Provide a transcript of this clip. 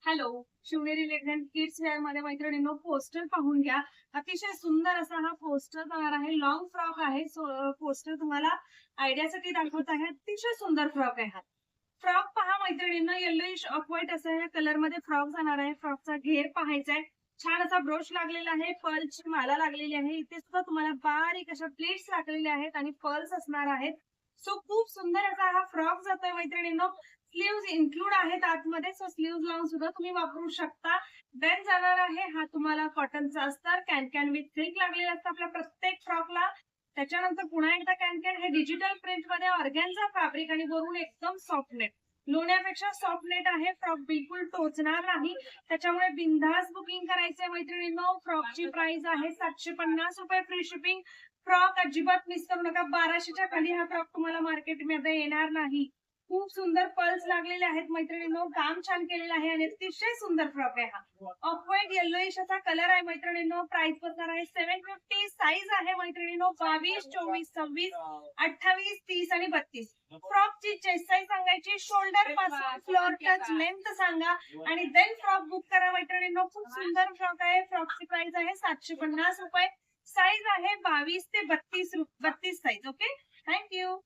Hello, Shivneri लेखन kids wear मध्ये मैत्रिणींनो पोस्टर पाहून घ्या. अतिशय सुंदर असा हा पोस्टर जाणार आहे. लॉंग फ्रॉक आहे. पोस्टर तुम्हाला आयडियासाठी दाखवत आहे. अतिशय सुंदर फ्रॉक आहे हा. फ्रॉक पहा मैत्रिणींनो, येलोइश ऑफ व्हाईट असा या कलर मध्ये फ्रॉक जाणार आहे. फ्रॉकचा घेर पाहायचा आहे. छान असा ब्रोश लागलेला आहे. पर्लची माला लागलेली आहे. इथे सुद्धा तुम्हाला बारीक अशा प्लेट्स लागलेल्या आहेत आणि पर्ल्स असणार आहेत. सो खूप सुंदर असा हा फ्रॉक जातोय मैत्रिणींनो. स्लीव्ज इन्क्लूड आहेत आतमध्ये, सो स्लीव्ज लावून सुद्धा तुम्ही वापरू शकता. देन जाणार आहे हा तुम्हाला कॉटनचा अस्तर. कॅन विथ सिल्क लागलेला असतं आपल्या प्रत्येक फ्रॉकला. त्याच्यानंतर पुन्हा एकदा कॅन हे डिजिटल प्रिंट मध्ये ऑर्गॅन्झा फॅब्रिक आणि वरून एकदम सॉफ्ट नेट. लोण्यापेक्षा सॉफ्ट नेट आहे. फ्रॉक बिलकुल टोचणार नाही, त्याच्यामुळे बिनधास्त बुकिंग करायचंय मैत्रिणींनो. फ्रॉकची प्राइस आहे 750 रुपये फ्री शिपिंग. फ्रॉक अजिबात मिस करू नका. 1200च्या खाली हा फ्रॉक तुम्हाला मार्केटमध्ये येणार नाही. खूप सुंदर पर्ल्स लागलेले आहेत मैत्रिणींनो. काम छान केलेलं आहे आणि अतिशय सुंदर फ्रॉक आहे हा. ऑफ व्हाईट येलोइश असा कलर आहे मैत्रिणींनो. प्राइस बसणार आहे 750. साईज आहे मैत्रिणींनो 22, 24, 26, 28, 30 आणि 32. फ्रॉकची चेस्ट साईज सांगायची, शोल्डर पासून फ्लोअर टच लेंथ सांगा आणि देन फ्रॉक बुक करा मैत्रिणींनो. खूप सुंदर फ्रॉक आहे. फ्रॉकची प्राइस आहे 750 रुपये. साईज आहे 22 ते 32 साईज. Okay, thank you.